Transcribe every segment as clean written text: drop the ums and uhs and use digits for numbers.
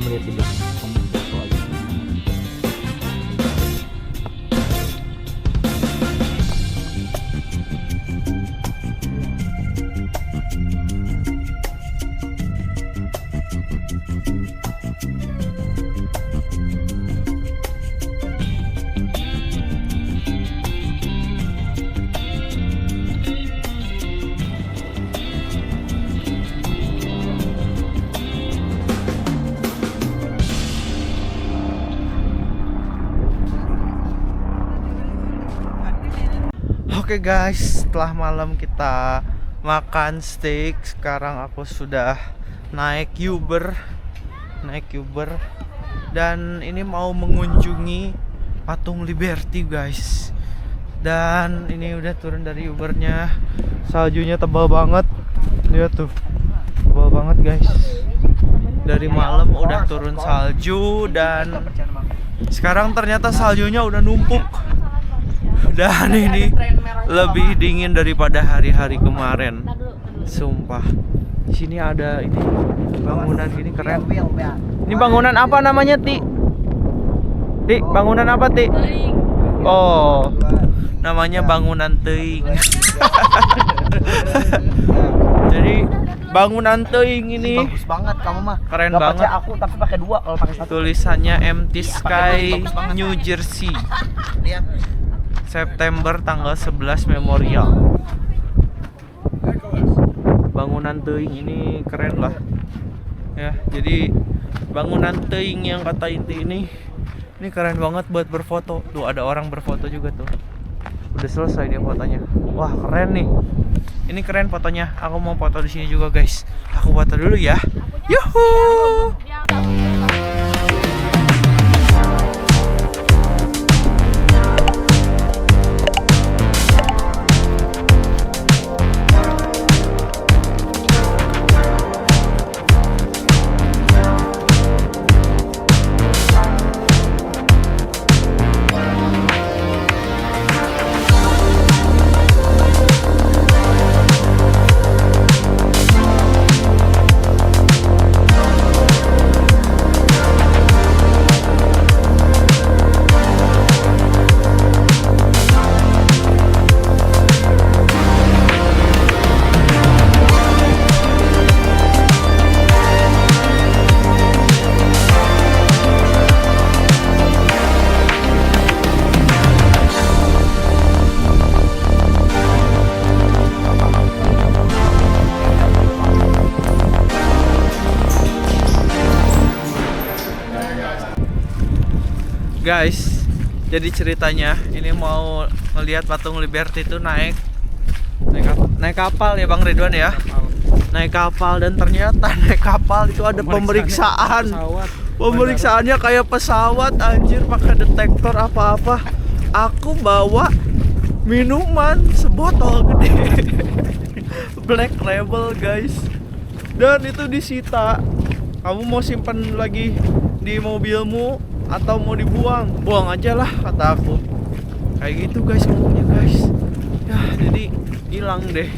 kamu lihat di belakang, kamu foto aja. Oke guys, setelah malam kita makan steak, sekarang aku sudah naik Uber, dan ini mau mengunjungi patung Liberty guys. Dan ini udah turun dari Ubernya, saljunya tebal banget, lihat tuh, tebal banget guys. Dari malam udah turun salju dan sekarang ternyata saljunya udah numpuk. Dan ini lebih dingin daripada hari-hari kemarin. Sumpah. Di sini ada ini bangunan gini keren. Ini bangunan apa namanya, Ti? Ti, bangunan apa, Ti? Oh, namanya bangunan teuing. Jadi bangunan teuing ini bagus banget kamu mah. Keren Gak banget. Aku tapi pakai dua kalau pakai satu. Tulisannya Empty Sky bagus banget. New Jersey. Lihat. September tanggal 11 Memorial. Bangunan teuing ini keren lah. Ya, jadi bangunan teuing yang kata Inti ini keren banget buat berfoto. Tuh ada orang berfoto juga tuh. Udah selesai dia fotonya. Wah, keren nih. Ini keren fotonya. Aku mau foto di sini juga, guys. Aku foto dulu ya. Yuhuu. Guys, jadi ceritanya ini mau ngelihat patung Liberty itu naik kapal ya Bang Ridwan ya. Naik kapal dan ternyata naik kapal itu ada pemeriksaan. Pemeriksaannya kayak pesawat anjir, pakai detektor apa-apa. Aku bawa minuman sebotol gede. Black Label guys. Dan itu disita. Kamu mau simpen lagi di mobilmu atau mau dibuang? Buang aja lah kata aku. Kayak gitu guys ngomongnya guys. Ya jadi hilang deh.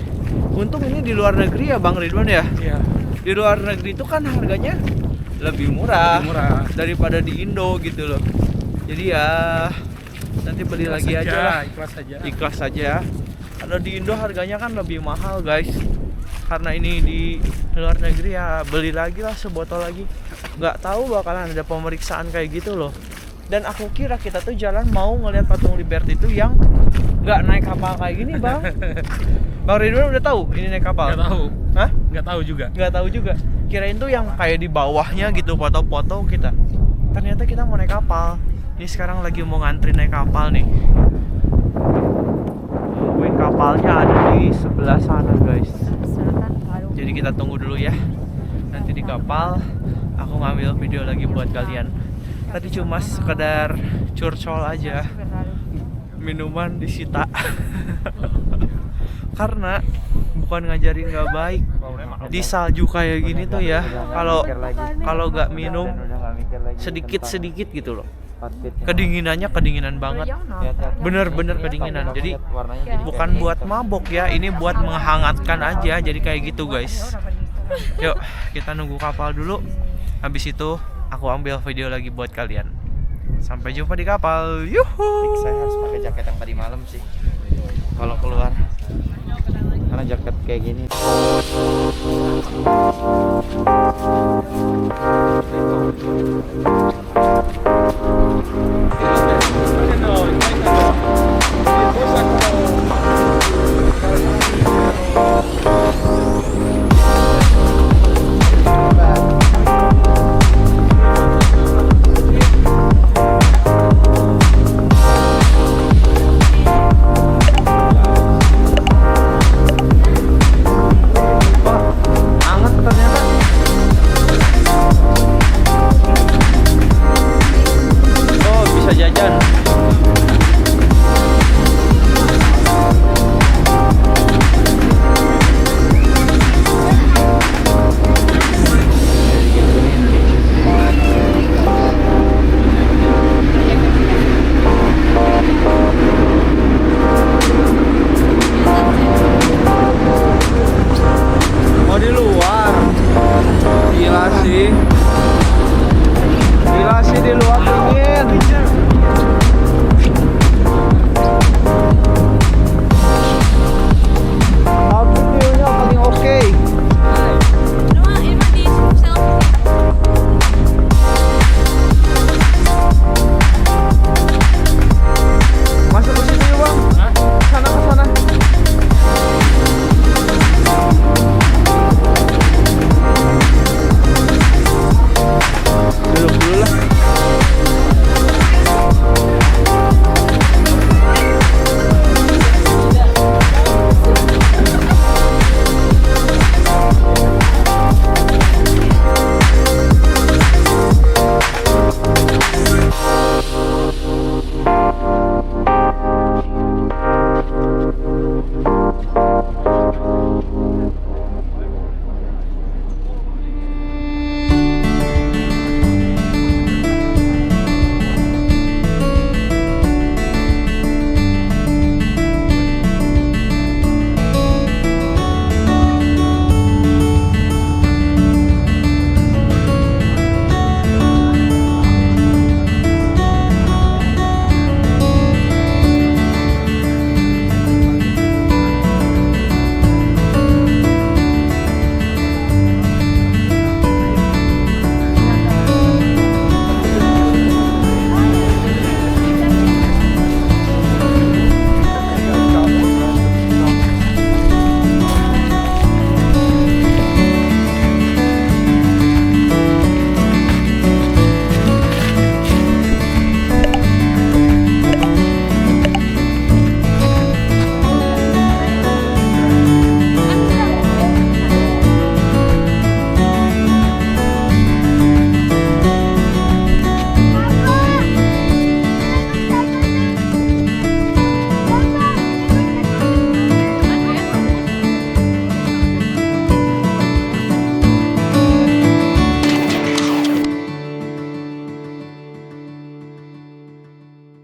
Untung ini di luar negeri ya Bang Ridwan ya. Iya. Di luar negeri itu kan harganya lebih murah daripada di Indo gitu loh. Jadi ya nanti beli lagi aja lah. Ikhlas saja. Kalau di Indo harganya kan lebih mahal guys. Karena ini di luar negeri ya beli lagi lah sebotol lagi. Nggak tahu bakalan ada pemeriksaan kayak gitu loh. Dan aku kira kita tuh jalan mau ngelihat patung Liberty itu yang nggak naik kapal kayak gini Bang. Bang Ridwan udah tahu ini naik kapal? Nggak tahu. Hah? Nggak tahu juga. Nggak tahu juga. Kirain tuh yang kayak di bawahnya gitu foto-foto kita. Ternyata kita mau naik kapal. Ini sekarang lagi mau ngantri naik kapal nih. Nungguin kapalnya ada di sebelah sana guys. Jadi kita tunggu dulu ya. Nanti di kapal aku ngambil video lagi buat kalian. Tadi cuma sekedar curcol aja. Minuman disita. Karena bukan ngajarin nggak baik. Di salju kayak gini tuh ya, kalau nggak minum sedikit gitu loh. Kedinginannya kedinginan banget. Bener-bener kedinginan. Jadi bukan buat mabok ya, ini buat menghangatkan aja. Jadi kayak gitu guys. Yuk kita nunggu kapal dulu. Habis itu aku ambil video lagi buat kalian. Sampai jumpa di kapal. Yuhu. Saya harus pakai jaket yang tadi malam sih kalau keluar. Karena jaket kayak gini. Anget ternyata. Oh, bisa jajan. Oh, di luar. Gila sih. Gila sih, di luar dingin. Outfit view-nya paling oke. Emang di selfie. Masuk ke sini yuk, Bang. Sana ke sana. Duduk dulu lah.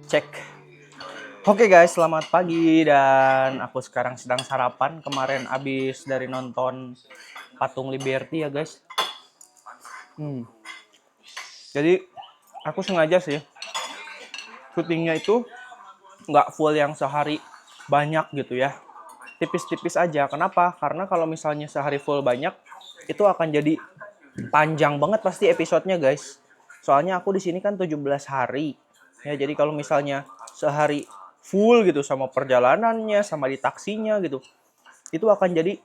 Cek. Oke guys, selamat pagi dan aku sekarang sedang sarapan. Kemarin abis dari nonton Patung Liberty ya guys. Jadi aku sengaja sih syutingnya itu nggak full yang sehari banyak gitu ya. Tipis-tipis aja. Kenapa? Karena kalau misalnya sehari full banyak itu akan jadi panjang banget pasti episodenya guys. Soalnya aku di sini kan 17 hari. Ya, jadi kalau misalnya sehari full gitu sama perjalanannya, sama di taksinya gitu, itu akan jadi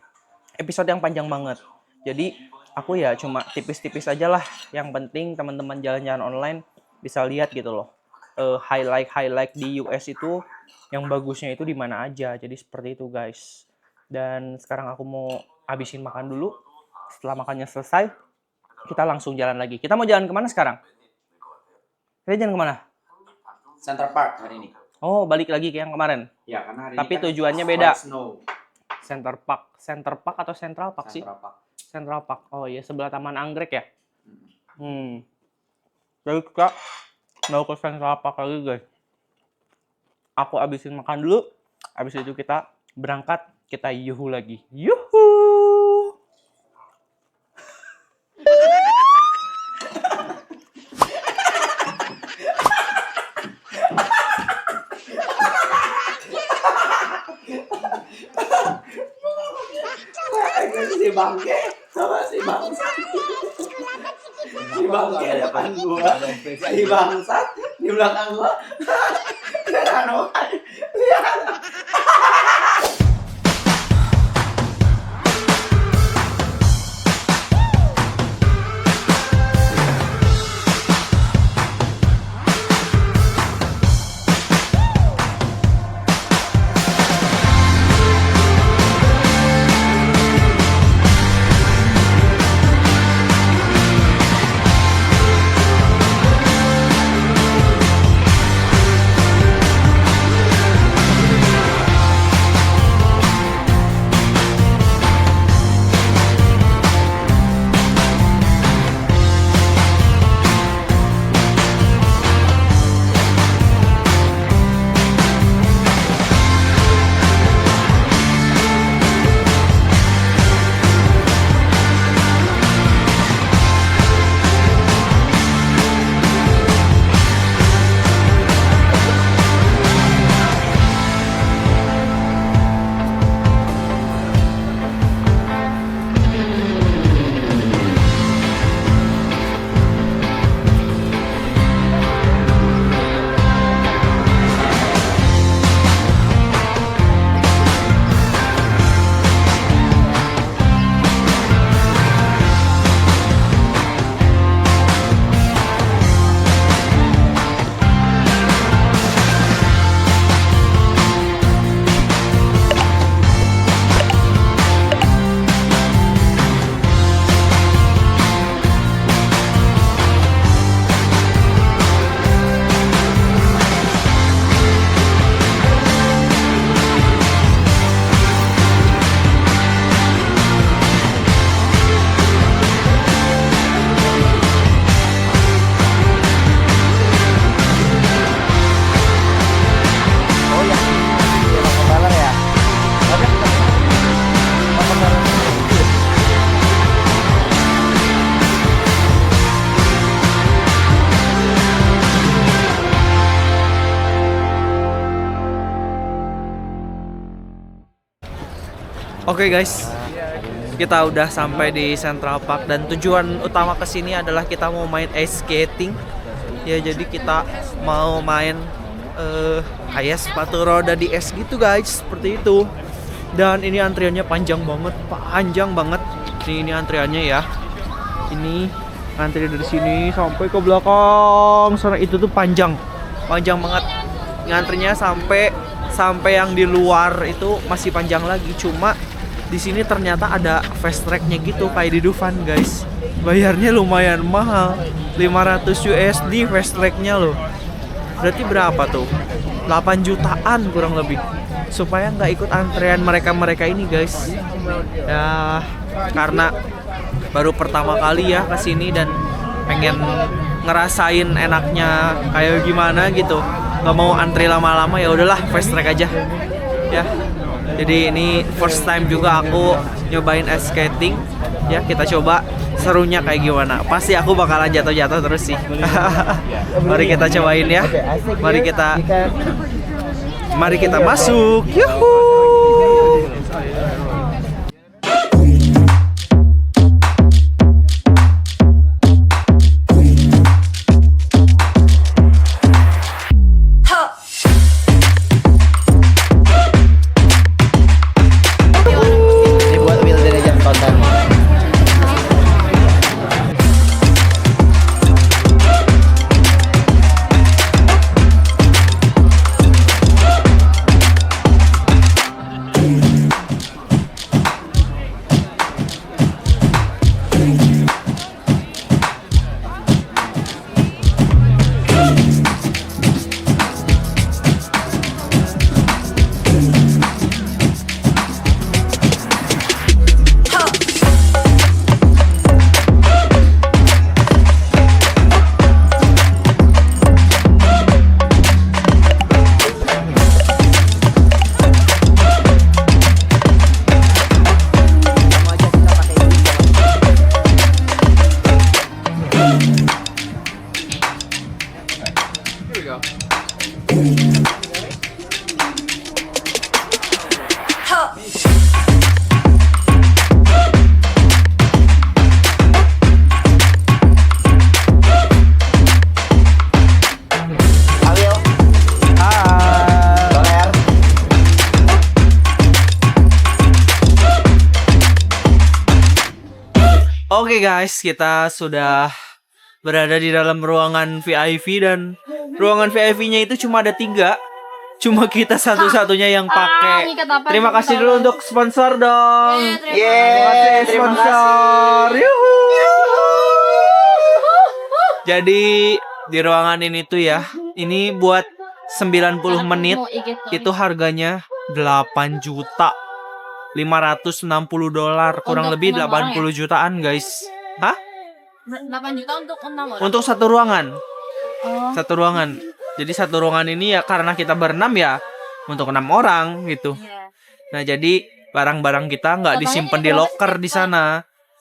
episode yang panjang banget. Jadi aku ya cuma tipis-tipis aja lah. Yang penting teman-teman jalan-jalan online bisa lihat gitu loh. Highlight di US itu yang bagusnya itu di mana aja. Jadi seperti itu guys. Dan sekarang aku mau habisin makan dulu. Setelah makannya selesai, kita langsung jalan lagi. Kita mau jalan kemana sekarang? Kita jalan kemana? Center Park hari ini. Oh, balik lagi ke yang kemarin. Ya, karena hari Tapi ini kan tujuannya beda. Snow. Center Park atau Central Park sih? Central Park. Central Park. Oh iya, sebelah Taman Anggrek ya. Jadi kita mau ke Central Park lagi guys. Aku abisin makan dulu. Abis itu kita berangkat. Kita yuhu lagi. Yuhu. bangke sama si bangsat. Si bangke depan gua, si bangsat di belakang gua. Lihat. Oke guys, kita udah sampai di Central Park dan tujuan utama kesini adalah kita mau main ice skating. Ya jadi kita mau main kayak sepatu roda di es gitu guys, seperti itu. Dan ini antriannya panjang banget. Ini antriannya ya. Ini antri dari sini sampai ke belakang sana, itu tuh panjang banget. Ngantrinya sampai yang di luar itu masih panjang lagi. Cuma di sini ternyata ada fast tracknya gitu kayak di Dufan guys. Bayarnya lumayan mahal, 500 USD fast tracknya loh. Berarti berapa tuh? 8 jutaan kurang lebih. Supaya nggak ikut antrean mereka ini guys. Ya karena baru pertama kali ya kesini dan pengen ngerasain enaknya kayak gimana gitu. Nggak mau antri lama-lama, ya udahlah fast track aja. Ya. Jadi ini first time juga aku nyobain ice skating. Ya, kita coba serunya kayak gimana. Pasti aku bakalan jatuh-jatuh terus sih. Mari kita cobain ya. Mari kita masuk. Yuhuu. Oke guys, kita sudah berada di dalam ruangan VIP dan ruangan VIP-nya itu cuma ada 3. Cuma kita satu-satunya yang pakai. Terima kasih dulu untuk sponsor dong. Terima Sponsor. Yuhu. Jadi di ruangan ini tuh ya, ini buat 90 menit itu harganya 8 juta. 560 dolar, kurang Untuk lebih 6 orang 80 jutaan guys. Hah? 8 juta untuk 6 orang. Untuk satu ruangan. Oh. Satu ruangan. Jadi satu ruangan ini ya karena kita berenam ya untuk 6 orang gitu. Iya. Nah jadi barang-barang kita nggak Contohnya disimpan ini di kelas locker di kita. sana.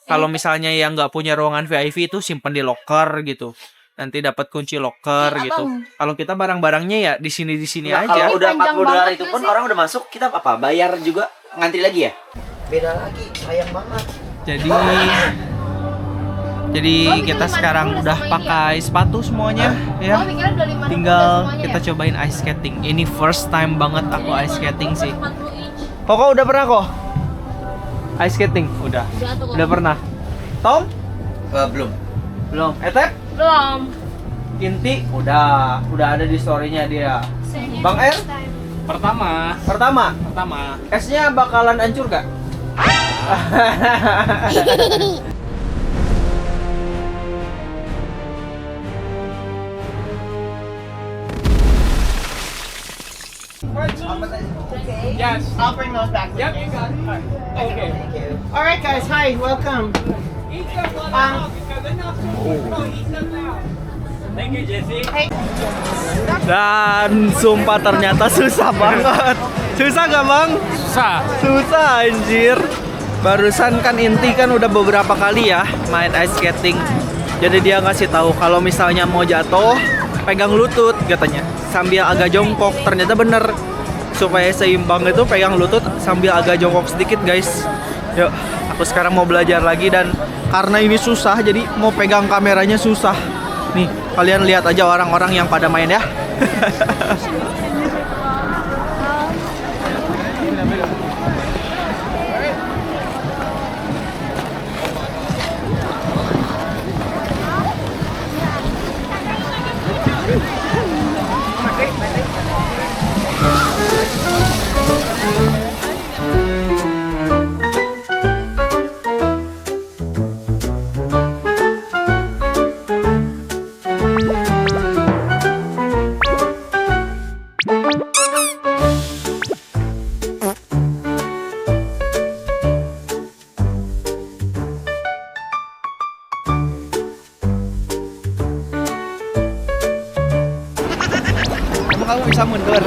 Kalau misalnya yang nggak punya ruangan VIP itu simpan di locker gitu. Nanti dapat kunci locker Iya, gitu. Abang. Kalau kita barang-barangnya ya di sini Nah, aja. kalau udah Panjang 40 dolar banget itu nggak pun sih? orang udah masuk, kita apa? Bayar juga ngantri lagi ya? Beda lagi, sayang banget. Jadi Oh, kita bisa sekarang 50 udah sama ini pakai sepatu semuanya ya. Oh, mikirnya udah 50 Tinggal semuanya kita ya? cobain ice skating. Ini first time banget aku ice skating sih. 40 inch. Koko udah pernah kok? Ice skating? Udah. Udah tuh. Udah pernah. Tom? Belum. Belum. Etep? Belum. Inti? Udah ada di story-nya dia. Bang R? Pertama, Pertama. Esnya bakalan hancur gak? yes. I'll bring those back. Yep, you got it. Okay. All right, guys. Hi, welcome. Eat them one out because they're not so eat them now. Thank you, Jesse. Dan sumpah ternyata susah banget. Susah gak bang? Susah. Susah anjir. Barusan kan Inti kan udah beberapa kali ya main ice skating. Jadi dia ngasih tahu kalau misalnya mau jatuh pegang lutut katanya sambil agak jongkok. Ternyata bener. Supaya seimbang itu pegang lutut sambil agak jongkok sedikit guys. Yuk, aku sekarang mau belajar lagi dan karena ini susah jadi mau pegang kameranya susah. Nih, kalian lihat aja orang-orang yang pada main ya. Emang kamu bisa mundur?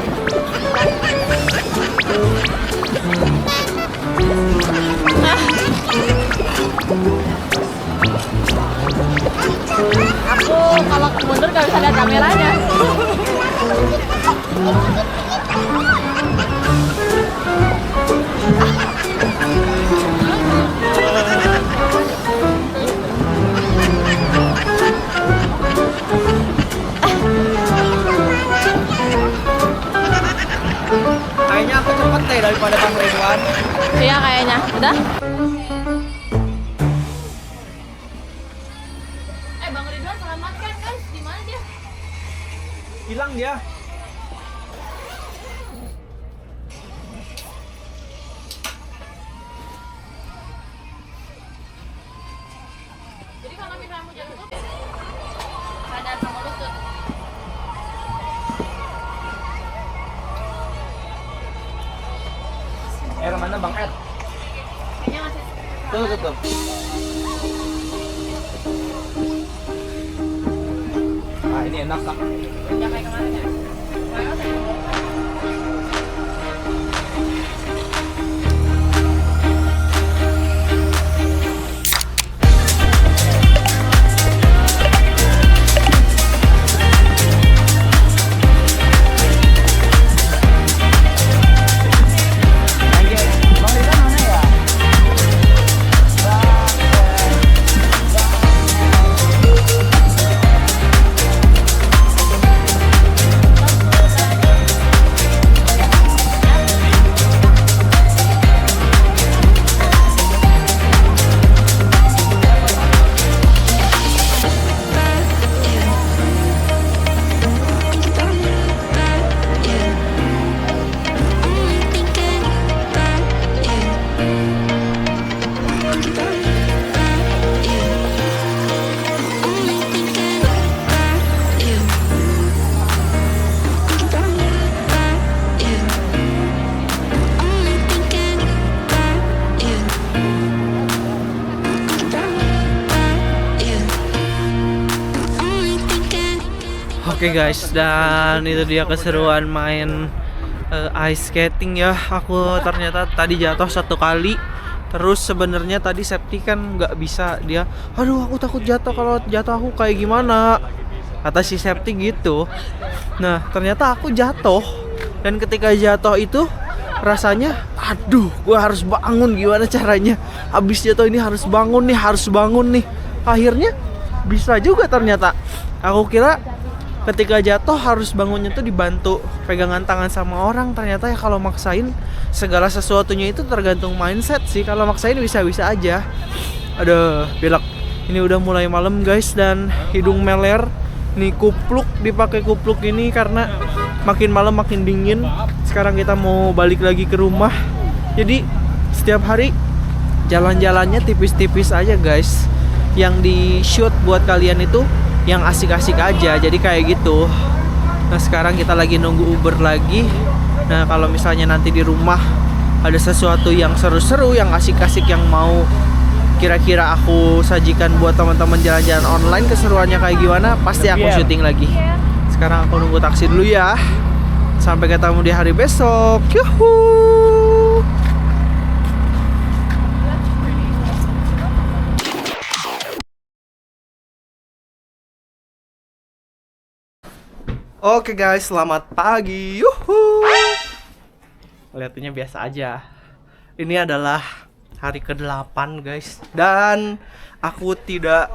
Aku kalau mundur gak bisa lihat kameranya. Kayaknya aku cepet deh daripada Bang Ridwan. Iya kayaknya. Udah? Bang Ridwan selamatkan guys. Di mana dia? Hilang dia. Jadi kalau misalnya mau jatuh sadar sama lutut. Mana Bang Ed? Kayaknya masih Tuh. Ah, ini enak kak. ya kayak kemarin ya. Kemarin saya Oke guys, dan itu dia keseruan main ice skating ya. Aku ternyata tadi jatuh 1 kali. Terus sebenarnya tadi Septi kan nggak bisa, dia, aduh aku takut jatuh, kalau jatuh aku kayak gimana, kata si Septi gitu. Nah ternyata aku jatuh, dan ketika jatuh itu rasanya, aduh gue harus bangun, gimana caranya, habis jatuh ini harus bangun nih. Akhirnya bisa juga ternyata. Aku kira ketika jatuh harus bangunnya tuh dibantu pegangan tangan sama orang. Ternyata ya kalau maksain segala sesuatunya itu tergantung mindset sih. Kalau maksain bisa-bisa aja. Aduh, pilek. Ini udah mulai malam guys, dan hidung meler. Nih kupluk, dipakai kupluk ini karena makin malam makin dingin. Sekarang kita mau balik lagi ke rumah. Jadi setiap hari jalan-jalannya tipis-tipis aja guys. Yang di shoot buat kalian itu yang asik-asik aja, jadi kayak gitu. Nah sekarang kita lagi nunggu Uber lagi. Nah kalau misalnya nanti di rumah ada sesuatu yang seru-seru, yang asik-asik, yang mau kira-kira aku sajikan buat teman-teman jalan-jalan online, keseruannya kayak gimana, pasti aku syuting lagi. Sekarang aku nunggu taksi dulu ya. Sampai ketemu di hari besok. Yuhuu. Oke guys, selamat pagi. Yuhu. Lihatnya biasa aja. Ini adalah hari ke-8 guys, dan aku tidak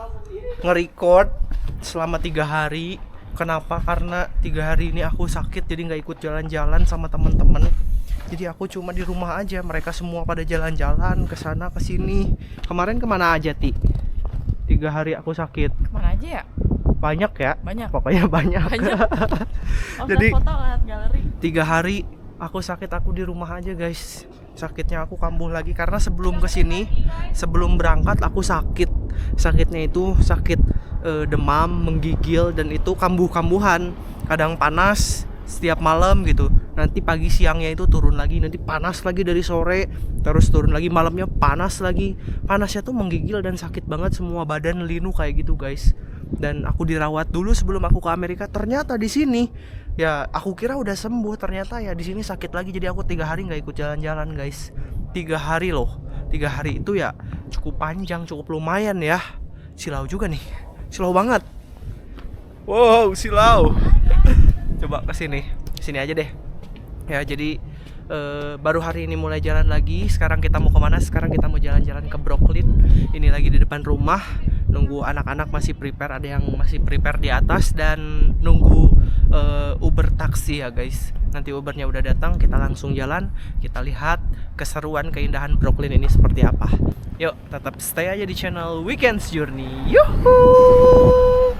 nge-record selama 3 hari. Kenapa? Karena 3 hari ini aku sakit, jadi nggak ikut jalan-jalan sama teman-teman. Jadi aku cuma di rumah aja. Mereka semua pada jalan-jalan ke sana ke sini. Kemarin kemana aja, Ti? 3 hari aku sakit. Kemana aja ya? Banyak ya? Banyak. Pokoknya banyak. Jadi foto lihat galeri. 3 hari aku sakit, aku di rumah aja guys. Sakitnya aku kambuh lagi karena sebelum kesini, sebelum berangkat aku sakit. Sakitnya itu sakit demam, menggigil, dan itu kambuh-kambuhan. Kadang panas setiap malam gitu. Nanti pagi siangnya itu turun lagi, nanti panas lagi dari sore, terus turun lagi malamnya panas lagi. Panasnya tuh menggigil dan sakit banget, semua badan linu kayak gitu guys. Dan aku dirawat dulu sebelum aku ke Amerika. Ternyata di sini ya aku kira udah sembuh, ternyata ya di sini sakit lagi. Jadi aku 3 hari nggak ikut jalan-jalan guys. 3 hari loh. 3 hari itu ya cukup panjang, cukup lumayan ya. Silau juga nih, silau banget. Wow, silau. Coba kesini aja deh. Ya jadi baru hari ini mulai jalan lagi. Sekarang kita mau kemana? Sekarang kita mau jalan-jalan ke Brooklyn. Ini lagi di depan rumah. Nunggu anak-anak masih prepare, ada yang masih prepare di atas, dan nunggu Uber taksi ya guys. Nanti Ubernya udah datang, kita langsung jalan. Kita lihat keseruan keindahan Brooklyn ini seperti apa. Yuk, tetap stay aja di channel Weekends Journey. Yuhuu.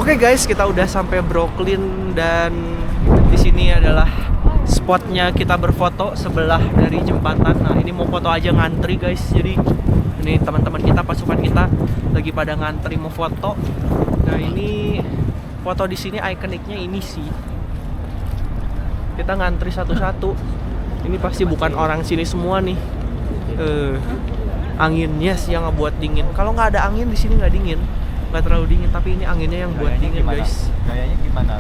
Oke guys, kita udah sampai Brooklyn, dan di sini adalah spotnya kita berfoto sebelah dari jembatan. Nah ini mau foto aja ngantri guys. Jadi ini teman-teman kita, pasukan kita lagi pada ngantri mau foto. Nah ini foto di sini ikoniknya ini sih. Kita ngantri satu-satu. Ini pasti bukan orang sini semua nih. Anginnya sih yang ngebuat dingin. Kalau nggak ada angin di sini nggak dingin. Nggak terlalu dingin, tapi ini anginnya yang buat dingin guys. Gayanya gimana?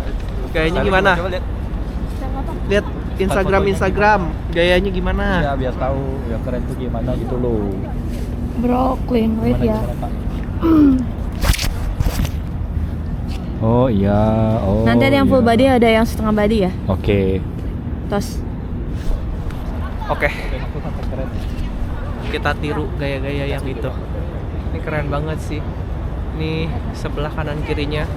Gayanya gimana? Coba lihat. lihat Instagram gayanya gimana. Ya biar tahu yang keren tuh gimana gitu loh. Brooklyn, wait ya. Oh iya, oh. Nanti ada yang full iya. body, ada yang setengah body ya. Oke. Terus Oke, kita tiru gaya-gaya yang itu. Ini keren banget sih. Ini sebelah kanan kirinya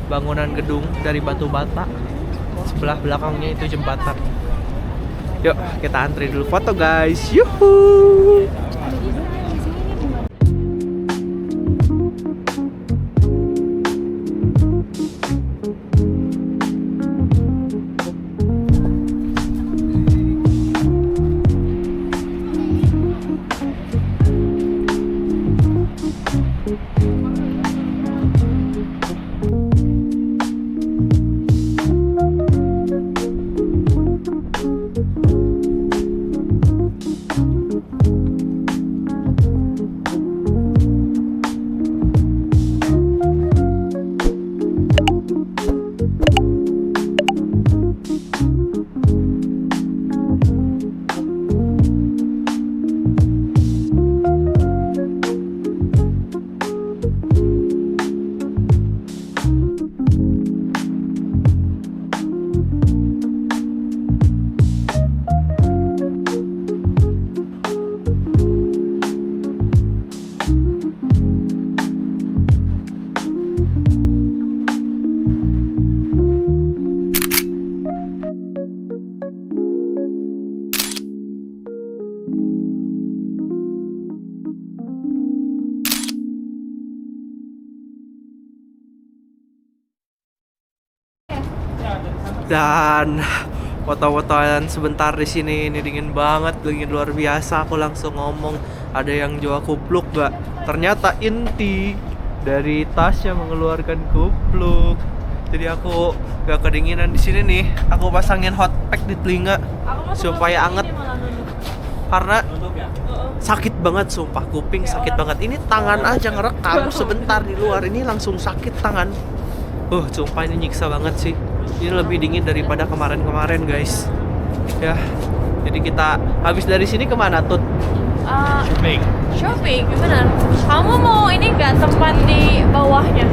bangunan gedung dari batu bata. Sebelah belakangnya itu jembatan. Yuk, kita antri dulu foto guys. Yuhu. Dan foto-fotoan sebentar di sini. Ini dingin banget, dingin luar biasa. Aku langsung ngomong, ada yang jual kupluk gak? Ternyata inti dari tasnya mengeluarkan kupluk. Jadi aku gak kedinginan di sini nih. Aku pasangin hot pack di telinga supaya anget. Karena sakit banget, sumpah kuping sakit banget. Ini tangan aja ngerekam sebentar di luar, ini langsung sakit tangan. Sumpah ini nyiksa banget sih. Ini lebih dingin daripada kemarin-kemarin guys. Ya, jadi kita habis dari sini kemana Tut? shopping, gimana? Kamu mau ini nggak tempat di bawahnya?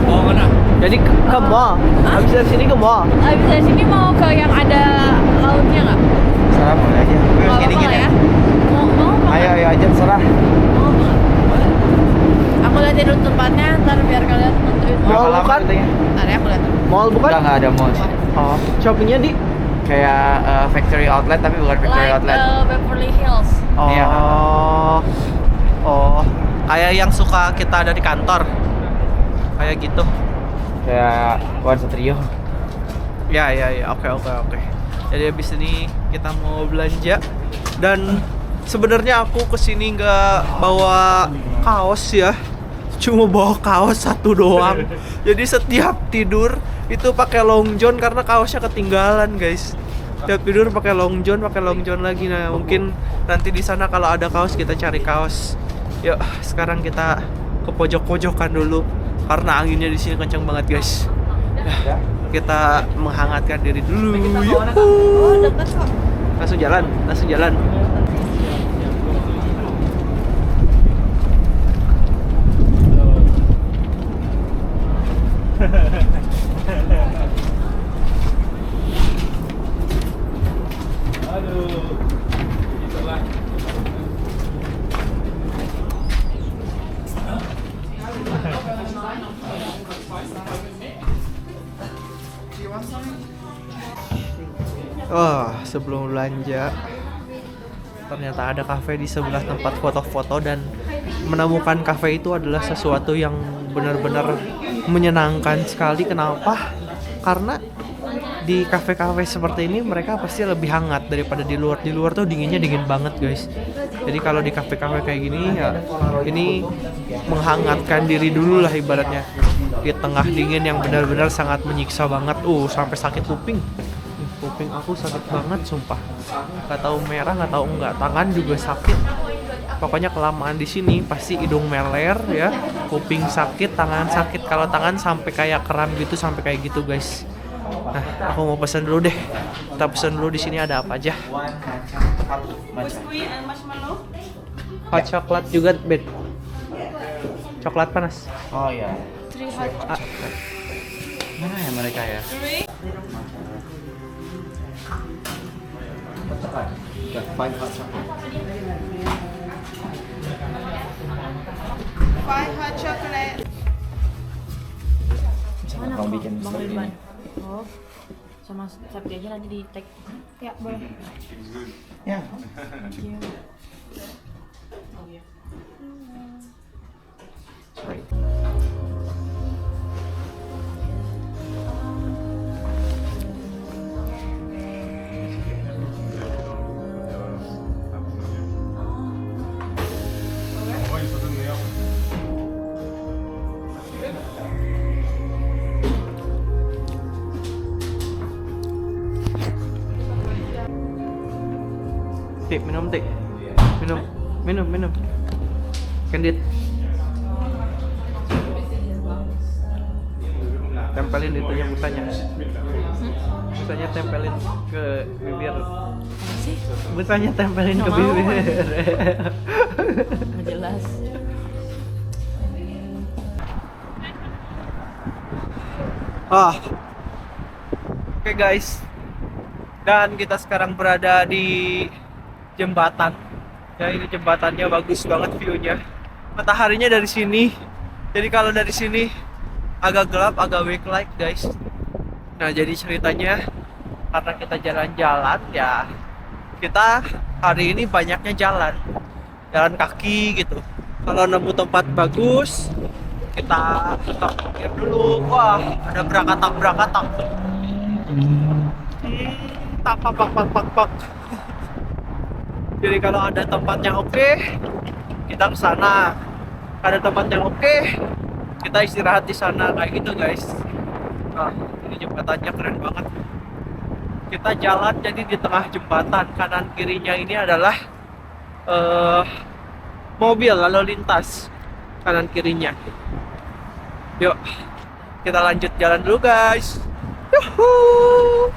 Oh mana? Jadi ke mall. Habis dari sini ke mall. Habis dari sini mau ke yang ada lautnya nggak? Serah boleh aja. Nggak Ini apa-apa gini ya? Mau apa? Ayo aja serah. Mau apa? Aku lihat dulu tempatnya, ntar biar kalian nentuin. Mall bukan? Ntar ya aku lihat. Mall bukan? Nggak ada mall. Oh, shoppingnya di Kayak factory outlet tapi bukan factory Like outlet. Beverly Hills. Oh. Iya. Oh. Kayak yang suka kita ada di kantor. Kayak gitu. Kayak One Satrio. Ya. Oke. Jadi habis ini kita mau belanja dan sebenarnya aku kesini nggak bawa kaos ya. Cuma bawa kaos satu doang. Jadi setiap tidur itu pakai long john karena kaosnya ketinggalan, guys. Setiap tidur pakai long john lagi. Nah, mungkin nanti di sana kalau ada kaos kita cari kaos. Yuk, sekarang kita ke pojok-pojokan dulu karena anginnya di sini kencang banget, guys. Nah, kita menghangatkan diri dulu. Oh, deket kok. Langsung jalan. Sebelum belanja ternyata ada kafe di sebelah tempat foto-foto dan menemukan kafe itu adalah sesuatu yang benar-benar menyenangkan sekali. Kenapa? Karena di kafe-kafe seperti ini mereka pasti lebih hangat daripada di luar. Di luar tuh dinginnya dingin banget, guys. Jadi kalau di kafe-kafe kayak gini ya, ini menghangatkan diri dulu lah ibaratnya. Di tengah dingin yang benar-benar sangat menyiksa banget. Sampai sakit kuping. Kuping aku sakit banget sumpah. Gak tahu merah, gak tahu enggak. Tangan juga sakit. Pokoknya kelamaan di sini pasti hidung meler ya, kuping sakit, tangan sakit. Kalau tangan sampai kayak kram gitu, sampai kayak gitu, guys. Nah, aku mau pesan dulu deh. Kita pesan dulu di sini ada apa aja. Biskuit and marshmallow. Hot coklat juga, Bet. Coklat panas. Oh iya. 3 hot. Mana ya mereka ya? 3. Five hot chocolate. Mana mau bikin Bang Ridwan. Oh. Sama Sabti aja nanti di tag. Ya, boleh. Ya. Tik, minum tik. Minum. Candid. Tempelin itu yang musanya. Musanya tempelin ke bibir. Musanya tempelin ke bibir. Nggak jelas. Oke guys. Dan kita sekarang berada di jembatan. Ya, ini jembatannya bagus banget view-nya. Mataharinya dari sini. Jadi kalau dari sini agak gelap, agak weak light guys. Nah, jadi ceritanya karena kita jalan-jalan ya, kita hari ini banyaknya jalan kaki gitu. Kalau nemu tempat bagus, kita parkir dulu. Wah, ada berakatak. Pak. Jadi kalau ada tempatnya oke, kita ke sana. Ada tempat yang oke, kita istirahat di sana kayak gitu guys. Nah, ini jembatannya keren banget. Kita jalan jadi di tengah jembatan, kanan kirinya ini adalah mobil lalu lintas kanan kirinya. Yuk, kita lanjut jalan dulu guys. Yuhuu.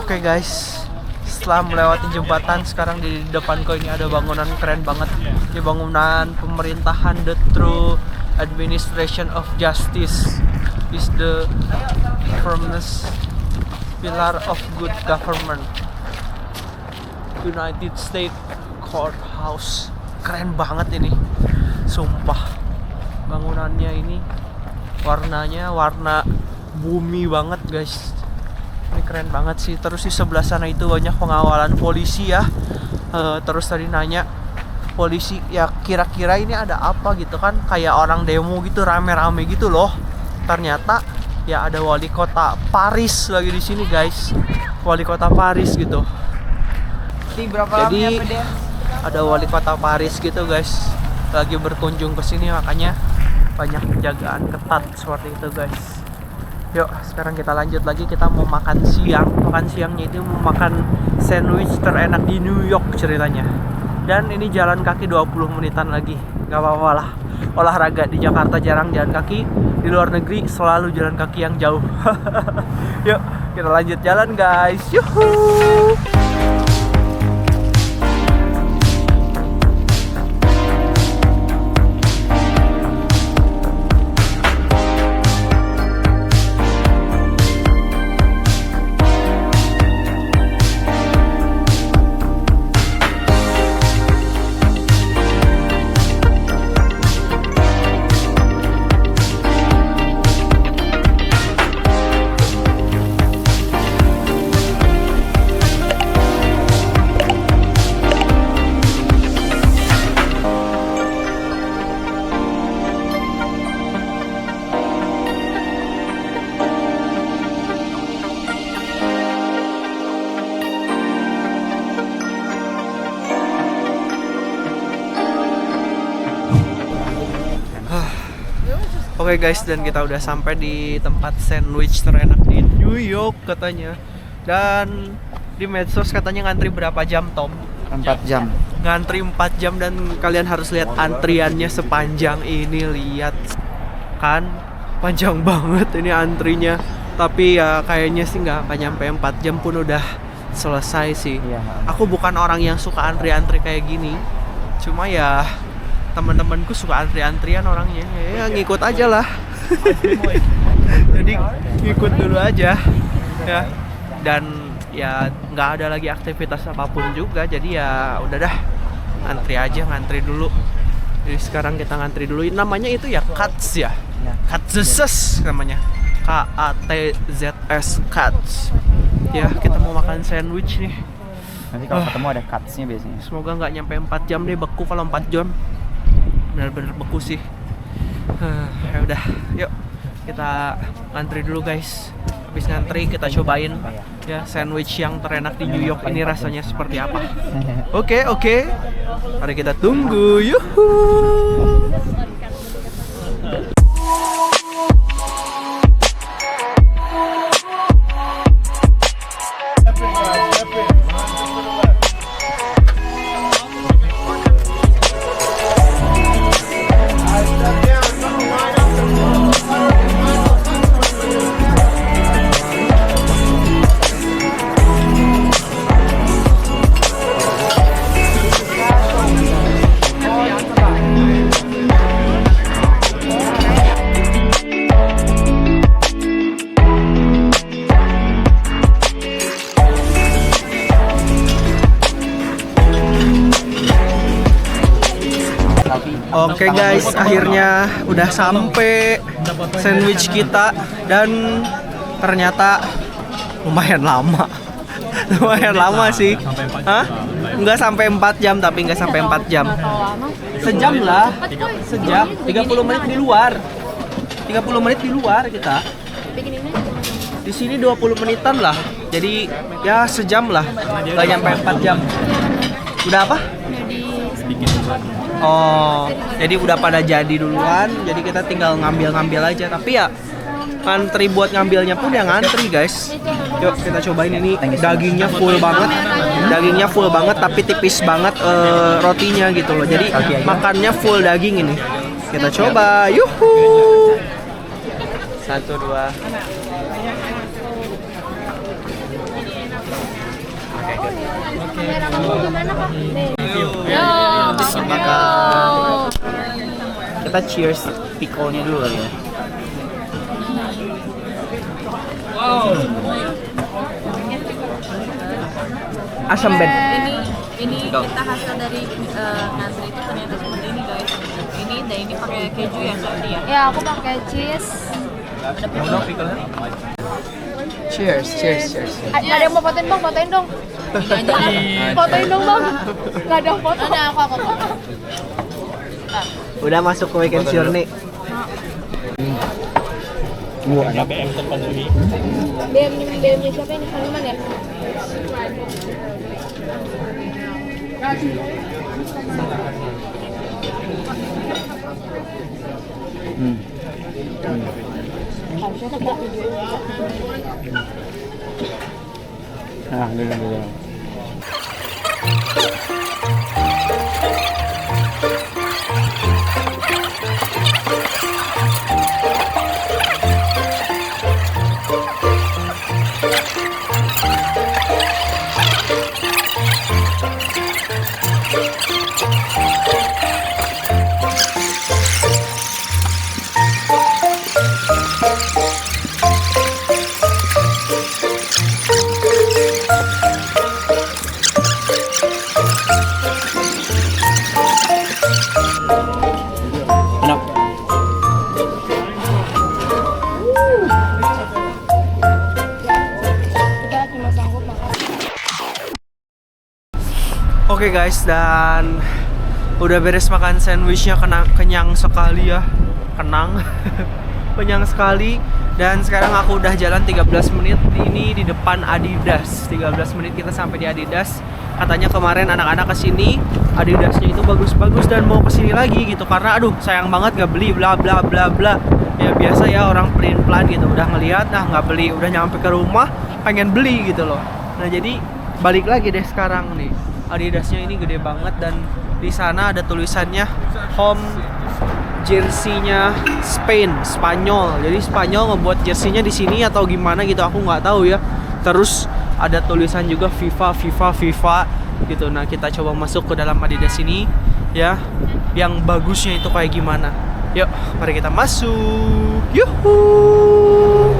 Oke guys, setelah melewati jembatan, sekarang di depanku ini ada bangunan keren banget. Ini bangunan pemerintahan, the true administration of justice is the firmest pillar of good government. United States Courthouse. Keren banget ini, sumpah. Bangunannya ini warnanya warna bumi banget guys. Ini keren banget sih. Terus di sebelah sana itu banyak pengawalan polisi ya. Terus tadi nanya polisi ya, kira-kira ini ada apa gitu kan, kayak orang demo gitu, rame-rame gitu loh. Ternyata ya ada wali kota Paris lagi di sini guys. Wali kota Paris gitu. Jadi ada wali kota Paris gitu guys, lagi berkunjung ke sini, makanya banyak penjagaan ketat seperti itu guys. Yuk, sekarang kita lanjut lagi. Kita mau makan siang. Makan siangnya itu mau makan sandwich terenak di New York ceritanya. Dan ini jalan kaki 20 menitan lagi. Gak apa-apa lah. Olahraga di Jakarta jarang jalan kaki. Di luar negeri selalu jalan kaki yang jauh. Yuk, kita lanjut jalan guys. Yuhuu. Oke guys, dan kita udah sampai di tempat sandwich terenak di New York katanya. Dan di medsos katanya ngantri berapa jam, Tom? 4 jam. Ngantri 4 jam, dan kalian harus lihat antriannya sepanjang ini. Lihat kan, panjang banget ini antrinya. Tapi ya kayaknya sih nggak nyampe 4 jam pun udah selesai sih. Iya. Aku bukan orang yang suka antri-antri kayak gini. Cuma ya teman-temanku suka antri-antrian orangnya, ya ngikut aja lah. Jadi ngikut dulu aja ya. Dan ya nggak ada lagi aktivitas apapun juga, jadi ya udah dah, ngantri dulu. Jadi sekarang kita ngantri dulu. Namanya itu ya Katz ya, Katzes namanya, KATZS Katz ya. Kita mau makan sandwich nih. Nanti kalau ketemu ada cuts-nya biasanya. Semoga nggak nyampe 4 jam deh, beku kalau 4 jam. Bener-bener beku sih. Ya udah, yuk kita ngantri dulu guys. Habis ngantri kita cobain ya sandwich yang terenak di New York ini rasanya seperti apa. Oke. Mari kita tunggu. Yuhu. Oke guys, akhirnya udah sampai sandwich kita, dan ternyata lumayan lama. Lumayan lama sih. Hah? Enggak sampai 4 jam, tapi enggak sampai 4 jam. Sejam lah. Sejam. 30 menit di luar. 30 menit di luar kita. Di sini 20 menitan lah. Jadi ya sejam lah. Enggak nyampe 4 jam. Udah apa? Oh, jadi udah pada jadi duluan. Jadi kita tinggal ngambil aja. Tapi ya ngantri buat ngambilnya pun ya ngantri guys. Yuk kita cobain ini. Dagingnya full banget. Dagingnya full banget tapi tipis banget rotinya gitu loh. Jadi makannya full daging ini. Kita coba. Yuhu. 1, 2. Kamera kamu gimana kak? Yo. Kita cheers pickle-nya dulu kali ya. Asam Ben. Ini kita hasil dari ngantri itu ternyata seperti ini guys. Ini dan ini pakai keju ya tadi ya. Ya aku pakai cheese. Ada pickle. Cheers. Ada yang mau fotoin bang, fotoin dong. Ini aja. Fotoin dong bang. Gak ada foto. Ada aku. Udah masuk ke weekend journey. BM-nya siapa ini? Saniman ya? Oke guys, dan udah beres makan sandwichnya, kenyang sekali ya, kenyang sekali. Dan sekarang aku udah jalan 13 menit ini di depan Adidas. 13 menit kita sampai di Adidas. Katanya kemarin anak-anak kesini, Adidasnya itu bagus-bagus dan mau kesini lagi gitu. Karena aduh sayang banget gak beli bla bla bla bla. Ya biasa ya orang pelin-pelan gitu, udah ngeliat nggak beli, udah nyampe ke rumah pengen beli gitu loh. Nah jadi balik lagi deh sekarang nih. Adidasnya ini gede banget dan di sana ada tulisannya home jersey-nya Spanyol. Jadi Spanyol ngebuat jersey-nya di sini atau gimana gitu aku nggak tahu ya. Terus ada tulisan juga FIFA gitu. Nah, kita coba masuk ke dalam Adidas ini ya. Yang bagusnya itu kayak gimana? Yuk, mari kita masuk. Yuhuu.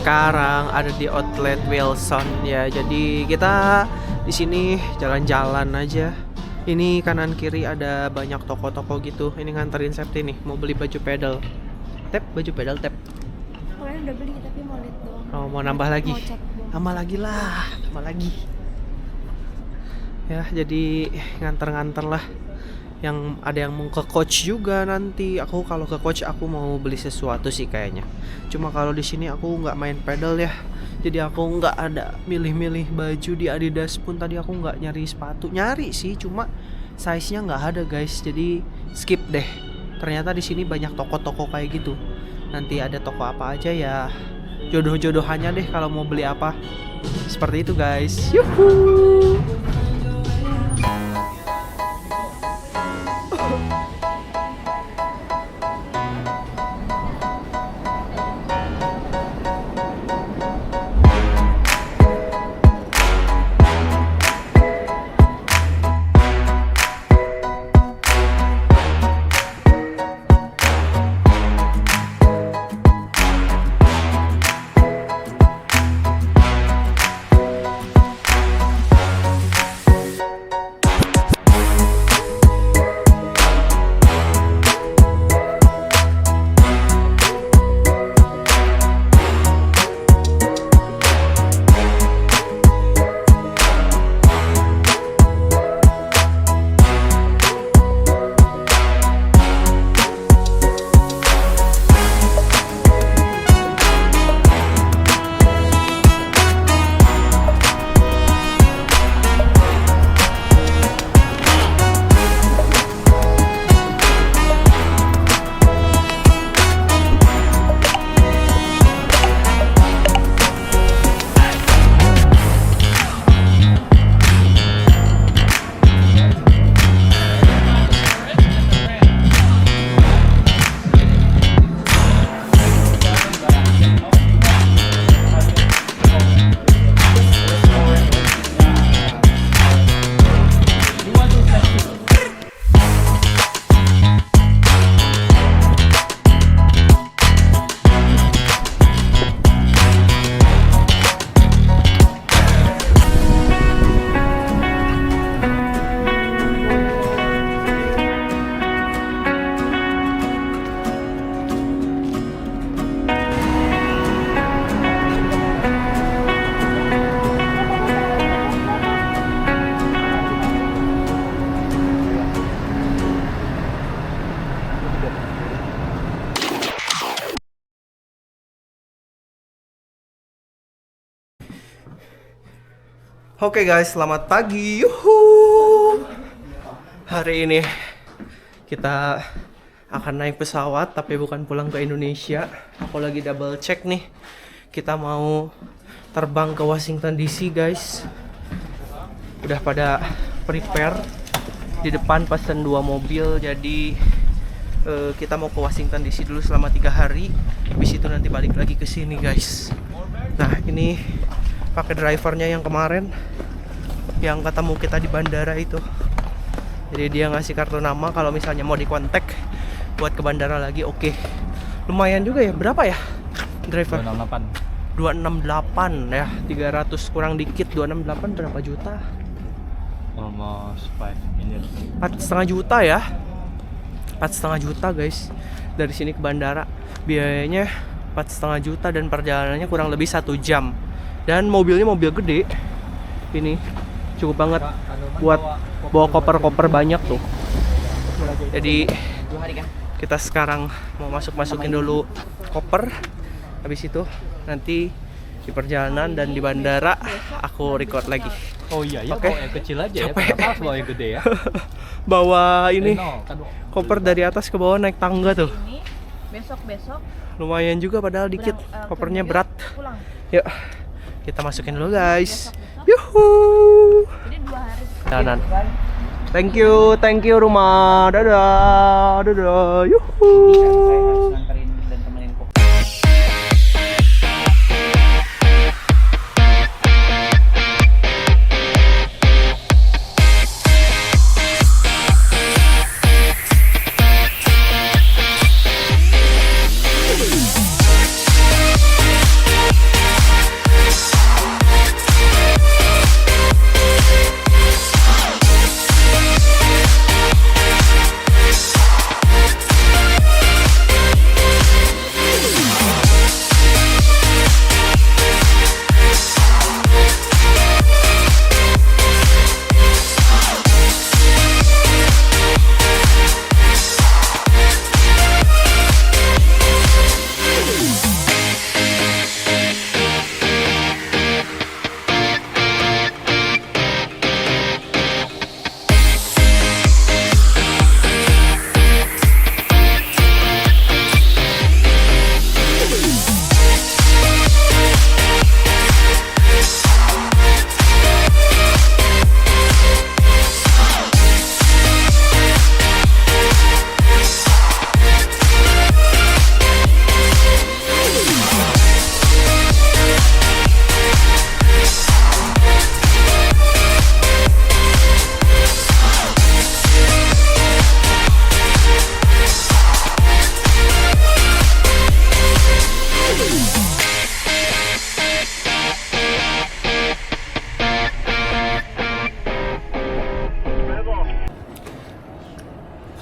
Sekarang ada di outlet Wilson ya. Jadi kita di sini jalan-jalan aja. Ini kanan kiri ada banyak toko-toko gitu. Ini nganterin Septi nih mau beli baju pedal. Baju pedal tap. Kalian udah beli tapi mau lihat doang. Oh, mau nambah lagi. Mau cek doang. Tambah lagi. Ya, jadi nganter-nganter lah. Yang ada yang mau ke Coach juga nanti. Aku kalau ke Coach aku mau beli sesuatu sih kayaknya. Cuma kalau di sini aku nggak main pedal ya. Jadi aku nggak ada milih-milih baju di Adidas pun. Tadi aku nggak nyari sepatu. Nyari sih, cuma size-nya nggak ada guys. Jadi skip deh. Ternyata di sini banyak toko-toko kayak gitu. Nanti ada toko apa aja ya. Jodoh-jodohannya deh kalau mau beli apa. Seperti itu guys. Yuhuu. Oke guys, selamat pagi. Yuhu. Hari ini kita akan naik pesawat tapi bukan pulang ke Indonesia. Aku lagi double check nih. Kita mau terbang ke Washington DC guys. Udah pada prepare. Di depan pesen 2 mobil. Jadi kita mau ke Washington DC dulu selama 3 hari. Habis itu nanti balik lagi ke sini guys. Nah ini pakai drivernya yang kemarin yang ketemu kita di bandara itu. Jadi dia ngasih kartu nama kalau misalnya mau dikontak buat ke bandara lagi. Oke. Lumayan juga ya. Berapa ya driver? 268 ya. 300 kurang dikit. 268 berapa juta? Almost 5 million. 4,5 juta ya. 4,5 juta guys. Dari sini ke bandara biayanya 4,5 juta dan perjalanannya kurang lebih 1 jam. Dan mobilnya mobil gede. Ini cukup banget buat bawa koper-koper banyak tuh. Jadi kita sekarang mau masukin dulu koper. Habis itu nanti di perjalanan dan di bandara aku record lagi. Oh iya ya, Oke. bawa yang kecil aja Capek. ya. Kenapa harus bawa yang gede ya? Bawa ini Kan koper dari atas ke bawah naik tangga tuh. Ini besok Lumayan juga padahal dikit. Kopernya berat. pulang. Yuk. Kita masukin dulu guys. Besok. Yuhu. Jadi 2 hari. Jalan. Thank you rumah. Dadah. Dadah. Yuhu. Nganterin dan temenin kok.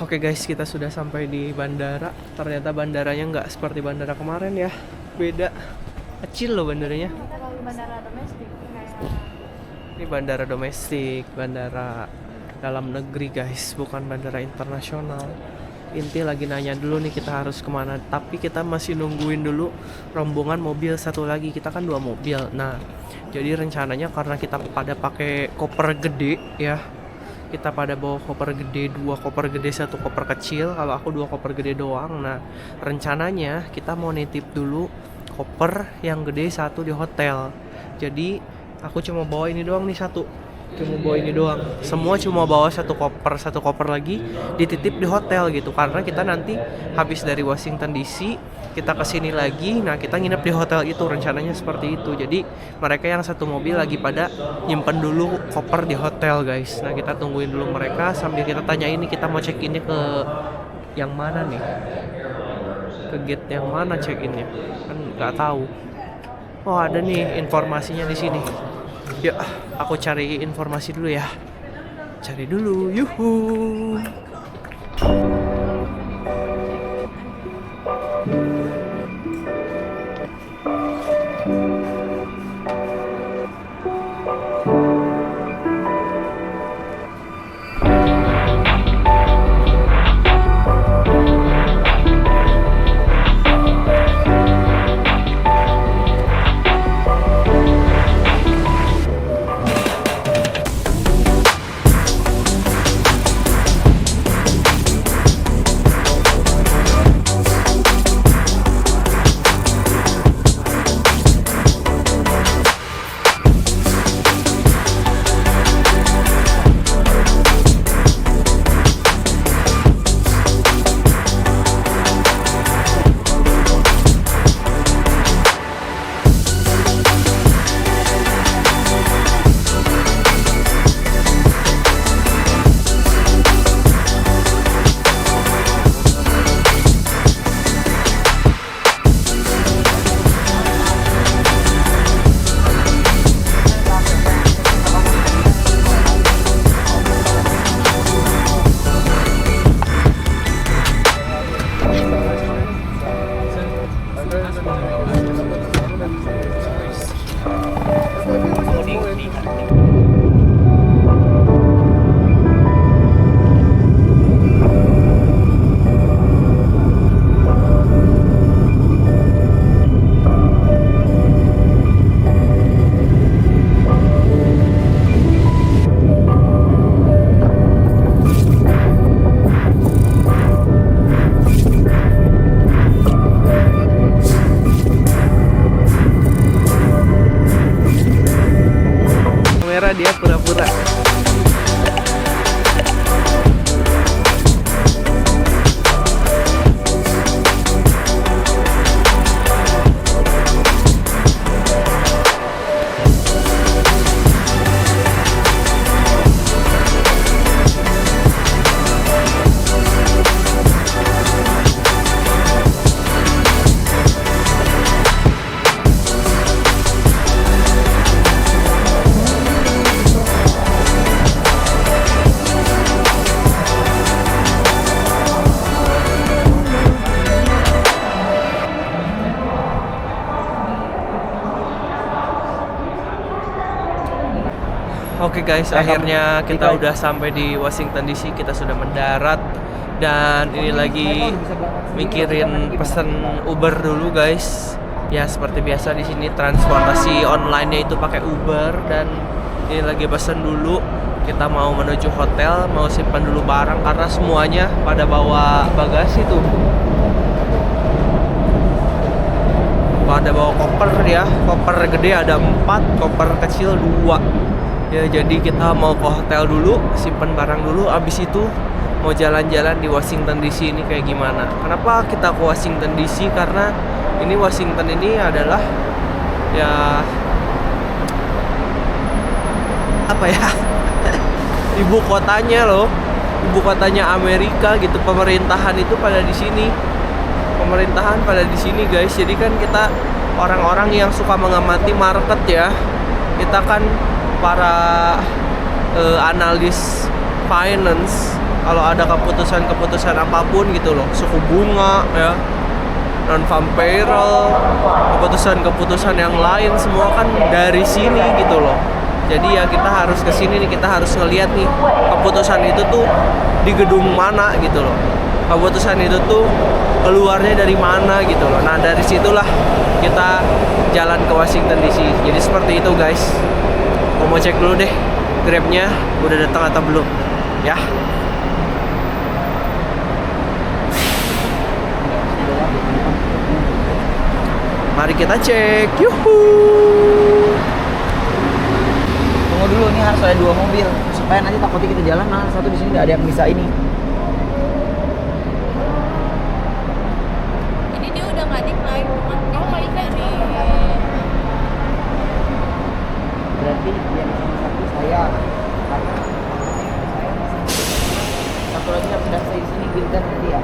Oke guys, kita sudah sampai di bandara. Ternyata bandaranya nggak seperti bandara kemarin ya. Beda. Kecil loh bandaranya. Kalau bandara domestik Ini bandara domestik, bandara dalam negeri guys, bukan bandara internasional. Inti lagi nanya dulu nih kita harus kemana. Tapi kita masih nungguin dulu rombongan mobil satu lagi. Kita kan 2 mobil. Nah, jadi rencananya karena kita pada pakai koper gede ya. Kita pada bawa koper gede, 2 koper gede, 1 koper kecil. Kalau aku 2 koper gede doang. Nah, rencananya kita mau nitip dulu koper yang gede 1 di hotel. Jadi aku cuma bawa ini doang nih 1. Cuma bawa ini doang. Semua cuma bawa 1 koper lagi dititip di hotel gitu. Karena kita nanti habis dari Washington DC kita kesini lagi. Nah kita nginep di hotel itu, rencananya seperti itu. Jadi mereka yang 1 mobil lagi pada nyimpen dulu koper di hotel guys. Nah kita tungguin dulu mereka sambil kita tanya ini kita mau check innya ke yang mana nih, ke gate yang mana check innya kan nggak tahu. Oh ada nih informasinya di sini. Yuk, aku cari informasi dulu ya. Cari dulu, yuhu. kamera, dia pura-pura. Oke guys, akhirnya kita udah sampai di Washington DC. Kita sudah mendarat dan ini lagi mikirin pesen Uber dulu guys. Ya seperti biasa di sini transportasi online-nya itu pakai Uber dan ini lagi pesen dulu. Kita mau menuju hotel, mau simpan dulu barang karena semuanya pada bawa bagasi tuh. Pada bawa koper ya, koper gede ada 4, koper kecil 2. Ya jadi kita mau ke hotel dulu, simpen barang dulu, abis itu mau jalan-jalan di Washington DC ini kayak gimana. Kenapa kita ke Washington DC? Karena ini Washington ini adalah ya apa ya ibu kotanya loh, ibu kotanya Amerika gitu. Pemerintahan itu pada di sini, pemerintahan pada di sini guys. Jadi kan kita orang-orang yang suka mengamati market ya, kita kan para analis finance, kalau ada keputusan apapun gitu loh, suku bunga ya, non farm payroll, keputusan yang lain semua kan dari sini gitu loh. Jadi ya kita harus ke sini nih, kita harus ngeliat nih keputusan itu tuh di gedung mana gitu loh. Keputusan itu tuh keluarnya dari mana gitu loh. Nah, dari situlah kita jalan ke Washington DC. Jadi seperti itu guys. Mau cek dulu deh Grabnya udah datang atau belum ya. Mari kita cek. Yuhu. Tunggu dulu, ini harus ada 2 mobil supaya nanti takutnya kita jalan, nah satu di sini nggak ada yang bisa ini. Ini dia udah nggak decline, cuman dia lagi dari Berarti yang satu saya, satu lagi harus daftar di sini, Gildan nanti ya.